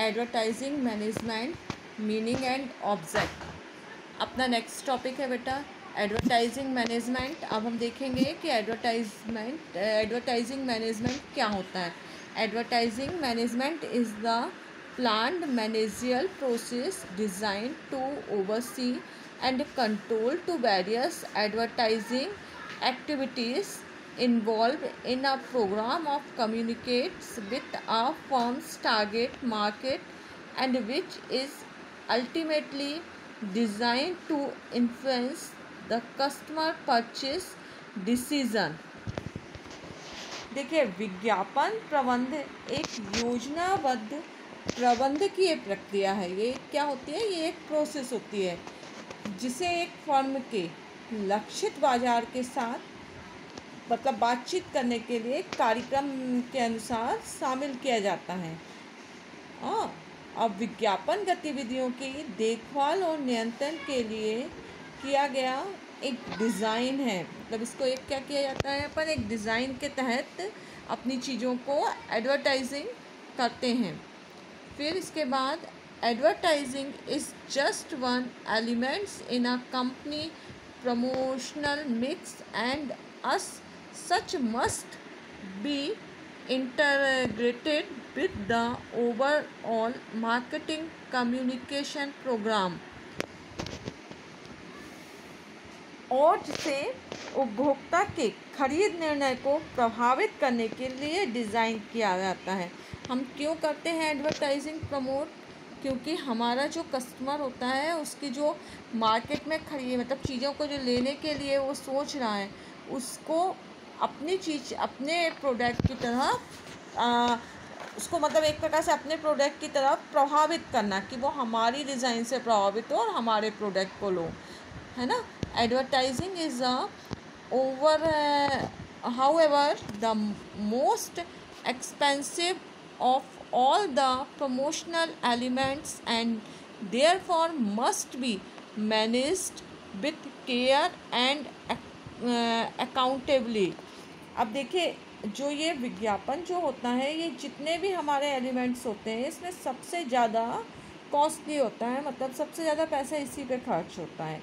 Advertising management meaning and object. अपना next topic है बेटा एडवर्टाइजिंग मैनेजमेंट। अब हम देखेंगे कि एडवर्टाइजिंग मैनेजमेंट क्या होता है। Advertising management is the planned managerial process designed to oversee and control to various advertising activities involved in a program of communicates with a firm's target market and which is ultimately designed to influence the customer purchase decision। देखिए, विज्ञापन प्रबंध एक योजनाबद्ध प्रबंधकीय प्रक्रिया है। ये क्या होती है? ये एक प्रोसेस होती है जिसे एक फर्म के लक्षित बाजार के साथ मतलब बातचीत करने के लिए कार्यक्रम के अनुसार शामिल किया जाता है। अब विज्ञापन गतिविधियों की देखभाल और नियंत्रण के लिए किया गया एक डिज़ाइन है। मतलब इसको एक क्या किया जाता है, अपन एक डिज़ाइन के तहत अपनी चीज़ों को एडवर्टाइजिंग करते हैं। फिर इसके बाद advertising is just one elements in a company promotional mix and us such must be integrated with the overall marketing communication program और जिसे उपभोक्ता के खरीद निर्णय को प्रभावित करने के लिए डिज़ाइन किया जाता है। हम क्यों करते हैं एडवर्टाइजिंग प्रमोट? क्योंकि हमारा जो कस्टमर होता है उसकी जो मार्केट में खरीद मतलब चीज़ों को जो लेने के लिए वो सोच रहा है उसको अपनी चीज़ अपने प्रोडक्ट की तरह उसको मतलब एक प्रकार से अपने प्रोडक्ट की तरफ प्रभावित करना कि वो हमारी डिज़ाइन से प्रभावित हो और हमारे प्रोडक्ट को लो, है ना। Advertising is however the most expensive of all the promotional elements and therefore must be managed with care and accountability। अब देखिए, जो ये विज्ञापन जो होता है ये जितने भी हमारे एलिमेंट्स होते हैं इसमें सबसे ज़्यादा कॉस्टली होता है, मतलब सबसे ज़्यादा पैसा इसी पे खर्च होता है।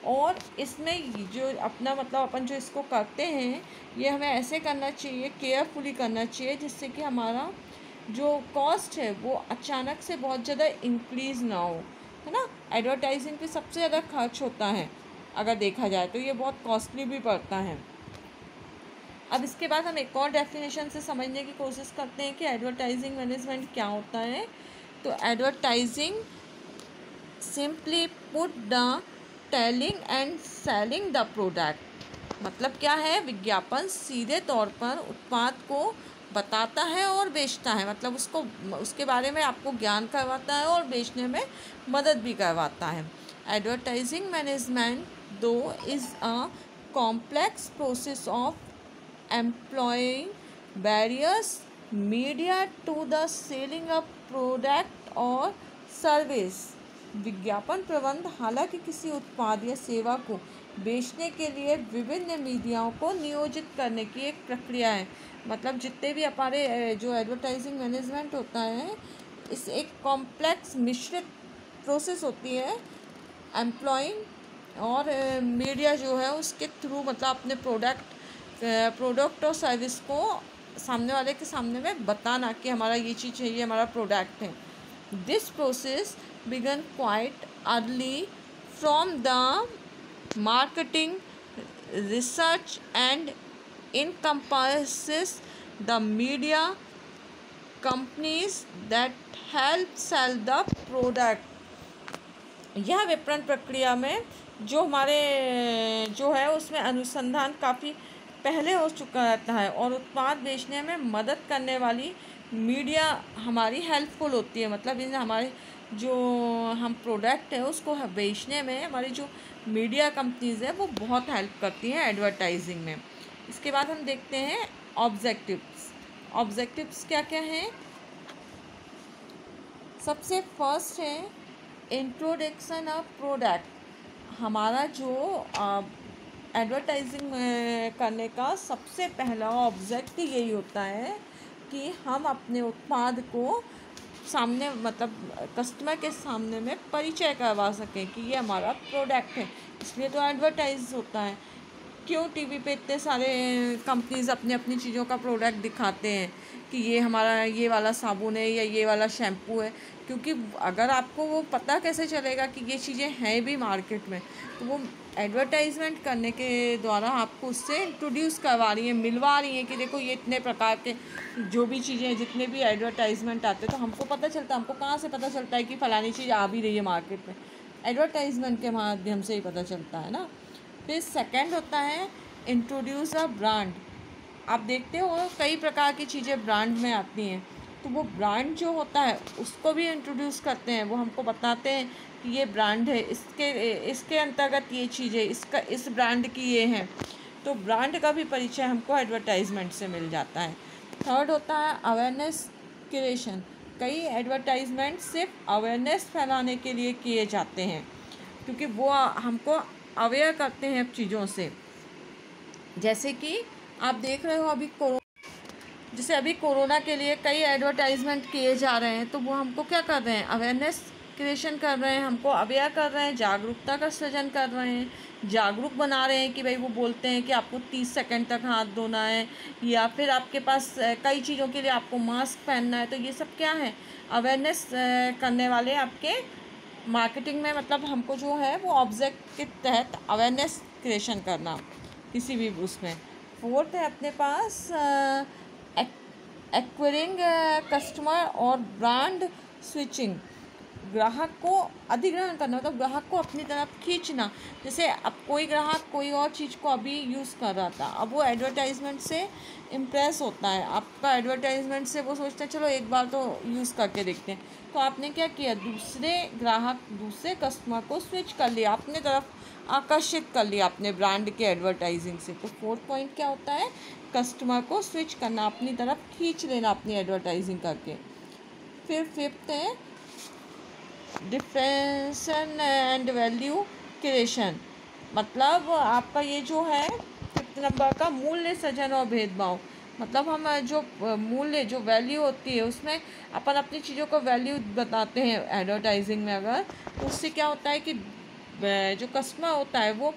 और इसमें जो अपना मतलब अपन जो इसको करते हैं ये हमें ऐसे करना चाहिए, केयरफुली करना चाहिए, जिससे कि हमारा जो कॉस्ट है वो अचानक से बहुत ज़्यादा इंक्रीज़ ना हो, है ना। एडवर्टाइजिंग पे सबसे ज़्यादा खर्च होता है अगर देखा जाए तो, ये बहुत कॉस्टली भी पड़ता है। अब इसके बाद हम एक और डेफिनेशन से समझने की कोशिश करते हैं कि एडवर्टाइजिंग मैनेजमेंट क्या होता है। तो advertising simply put the telling and selling the product. मतलब क्या है? विज्ञापन सीधे तौर पर उत्पाद को बताता है और बेचता है, मतलब उसको उसके बारे में आपको ज्ञान करवाता है और बेचने में मदद भी करवाता है। एडवर्टाइजिंग मैनेजमेंट दो is a complex process of employing various media to the selling of product और सर्विस। विज्ञापन प्रबंध हालांकि किसी उत्पाद या सेवा को बेचने के लिए विभिन्न मीडियाओं को नियोजित करने की एक प्रक्रिया है। मतलब जितने भी हमारे जो एडवर्टाइजिंग मैनेजमेंट होता है इस एक कॉम्प्लेक्स मिश्रित प्रोसेस होती है एम्प्लॉइंग और मीडिया जो है उसके थ्रू, मतलब अपने प्रोडक्ट और सर्विस को सामने वाले के सामने में बताना कि हमारा ये चीज़ चाहिए, हमारा प्रोडक्ट है। This process began quite early from the marketing research and encompasses the media companies that help sell the product. यह विपणन प्रक्रिया में जो हमारे जो है उसमें अनुसंधान काफ़ी पहले हो चुका रहता है और उत्पाद बेचने में मदद करने वाली मीडिया हमारी हेल्पफुल होती है। मतलब इन हमारे जो हम प्रोडक्ट है उसको बेचने में हमारी जो मीडिया कंपनीज़ है वो बहुत हेल्प करती हैं एडवर्टाइजिंग में। इसके बाद हम देखते हैं ऑब्जेक्टिव्स। ऑब्जेक्टिव्स क्या क्या हैं? सबसे फर्स्ट है इंट्रोडक्शन ऑफ प्रोडक्ट। हमारा जो एडवर्टाइजिंग करने का सबसे पहला ऑब्जेक्ट यही होता है कि हम अपने उत्पाद को सामने मतलब कस्टमर के सामने में परिचय करवा सकें कि ये हमारा प्रोडक्ट है, इसलिए तो एडवर्टाइज होता है। क्यों टीवी पे इतने सारे कंपनीज अपनी अपनी चीज़ों का प्रोडक्ट दिखाते हैं कि ये हमारा ये वाला साबुन है या ये वाला शैम्पू है? क्योंकि अगर आपको वो पता कैसे चलेगा कि ये चीज़ें हैं भी मार्केट में, तो वो एडवर्टाइजमेंट करने के द्वारा आपको उससे इंट्रोड्यूस करवा रही हैं, मिलवा रही हैं कि देखो ये इतने प्रकार के जो भी चीज़ें हैं, जितने भी एडवर्टाइजमेंट आते हैं, तो हमको पता चलता है। हमको कहाँ से पता चलता है कि फ़लानी चीज़ आ भी रही है मार्केट में? एडवर्टाइजमेंट के माध्यम से ही पता चलता है ना। फिर सेकंड होता है इंट्रोड्यूस अ ब्रांड। आप देखते हो कई प्रकार की चीज़ें ब्रांड में आती हैं, तो वो ब्रांड जो होता है उसको भी इंट्रोड्यूस करते हैं। वो हमको बताते हैं कि ये ब्रांड है, इसके अंतर्गत ये चीज़ें इसका इस ब्रांड की ये है। तो ब्रांड का भी परिचय हमको एडवर्टाइजमेंट से मिल जाता है। थर्ड होता है अवेयरनेस क्रिएशन। कई एडवर्टाइजमेंट सिर्फ अवेयरनेस फैलाने के लिए किए जाते हैं, क्योंकि वो हमको अवेयर करते हैं चीज़ों से। जैसे कि आप देख रहे हो अभी कोरोना के लिए कई एडवर्टाइजमेंट किए जा रहे हैं, तो वो हमको क्या कर रहे हैं? अवेयरनेस क्रिएशन कर रहे हैं, हमको अवेयर कर रहे हैं, जागरूकता का सृजन कर रहे हैं, जागरूक बना रहे हैं कि भाई वो बोलते हैं कि आपको 30 सेकंड तक हाथ धोना है, या फिर आपके पास कई चीज़ों के लिए आपको मास्क पहनना है। तो ये सब क्या है? अवेयरनेस करने वाले आपके मार्केटिंग में, मतलब हमको जो है वो ऑब्जेक्ट के तहत अवेयरनेस क्रिएशन करना किसी भी उसमें। फोर्थ है अपने पास एक्वायरिंग कस्टमर और ब्रांड स्विचिंग। ग्राहक को अधिग्रहण करना, मतलब ग्राहक को अपनी तरफ खींचना। जैसे अब कोई ग्राहक कोई और चीज़ को अभी यूज़ कर रहा था, अब वो एडवर्टाइजमेंट से इम्प्रेस होता है आपका एडवर्टाइजमेंट से, वो सोचते हैं चलो एक बार तो यूज़ करके देखते हैं। तो आपने क्या किया? दूसरे कस्टमर को स्विच कर लिया, अपने तरफ आकर्षित कर लिया अपने ब्रांड के एडवर्टाइजिंग से। तो फोर्थ पॉइंट क्या होता है? कस्टमर को स्विच करना, अपनी तरफ खींच लेना अपनी एडवर्टाइजिंग करके। फिर फिफ्थ है डिफरेंशन एंड वैल्यू क्रिएशन। मतलब आपका ये जो है फिफ्थ नंबर का मूल्य सृजन और भेदभाव। मतलब हम जो मूल्य जो वैल्यू होती है उसमें अपन अपनी चीज़ों को वैल्यू बताते हैं एडवर्टाइजिंग में। अगर तो उससे क्या होता है कि जो कस्टमर होता है वो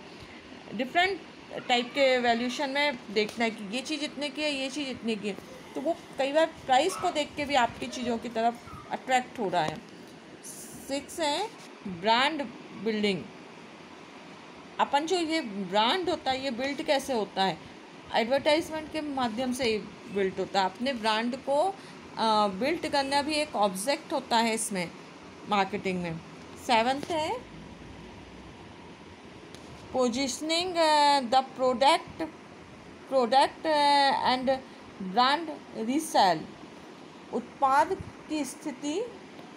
डिफरेंट टाइप के वैल्यूशन में देखना है कि ये चीज़ इतने की है, ये चीज़ इतने की है। तो वो कई बार प्राइस को देख के भी आपकी चीज़ों की तरफ अट्रैक्ट हो रहा है। 6 है ब्रांड बिल्डिंग। अपन जो ये ब्रांड होता है ये बिल्ड कैसे होता है? एडवर्टाइजमेंट के माध्यम से ही बिल्ड होता है। अपने ब्रांड को बिल्ड करना भी एक ऑब्जेक्ट होता है इसमें मार्केटिंग में। 7th है positioning the product and brand resale. उत्पाद की स्थिति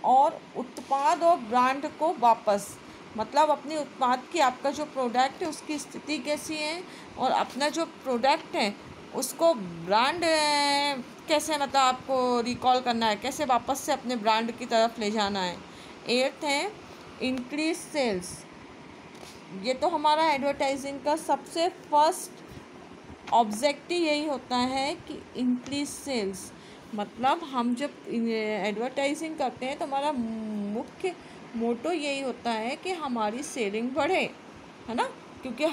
और उत्पाद और ब्रांड को वापस, मतलब अपने उत्पाद की, आपका जो प्रोडक्ट है उसकी स्थिति कैसी है और अपना जो प्रोडक्ट है उसको ब्रांड कैसे, मतलब आपको रिकॉल करना है, कैसे वापस से अपने ब्रांड की तरफ ले जाना है। 8th है इंक्रीज सेल्स। ये तो हमारा एडवर्टाइजिंग का सबसे फर्स्ट ऑब्जेक्टिव यही होता है कि इंक्रीज सेल्स। मतलब हम जब एडवर्टाइजिंग करते हैं तो हमारा मुख्य मोटो यही होता है कि हमारी सेलिंग बढ़े, है ना, क्योंकि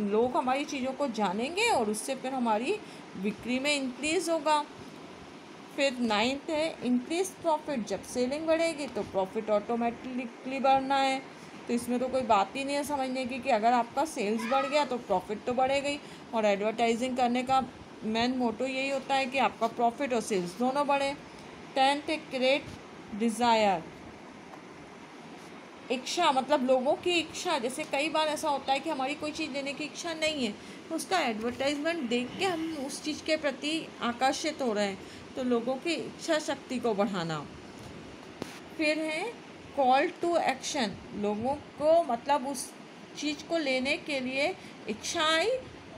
लोग हमारी चीज़ों को जानेंगे और उससे फिर हमारी बिक्री में इंक्रीज़ होगा। फिर 9th है इंक्रीज प्रॉफिट। जब सेलिंग बढ़ेगी तो प्रॉफिट ऑटोमेटिकली बढ़ना है। तो इसमें तो कोई बात ही नहीं है समझने की कि अगर आपका सेल्स बढ़ गया तो प्रॉफिट तो बढ़ेगा ही। और एडवर्टाइजिंग करने का मेन मोटो यही होता है कि आपका प्रॉफिट और सेल्स दोनों बढ़े। 10th है क्रिएट डिज़ायर। इच्छा, मतलब लोगों की इच्छा। जैसे कई बार ऐसा होता है कि हमारी कोई चीज़ लेने की इच्छा नहीं है, तो उसका एडवर्टाइजमेंट देख के हम उस चीज़ के प्रति आकर्षित हो रहे हैं, तो लोगों की इच्छा शक्ति को बढ़ाना। फिर है कॉल टू एक्शन। लोगों को मतलब उस चीज़ को लेने के लिए इच्छा आई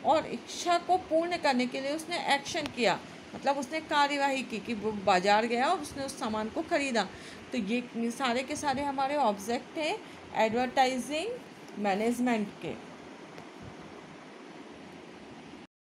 और इच्छा को पूर्ण करने के लिए उसने एक्शन किया, मतलब उसने कार्यवाही की कि वो बाज़ार गया और उसने उस सामान को ख़रीदा। तो ये सारे के सारे हमारे ऑब्जेक्ट हैं एडवर्टाइजिंग मैनेजमेंट के।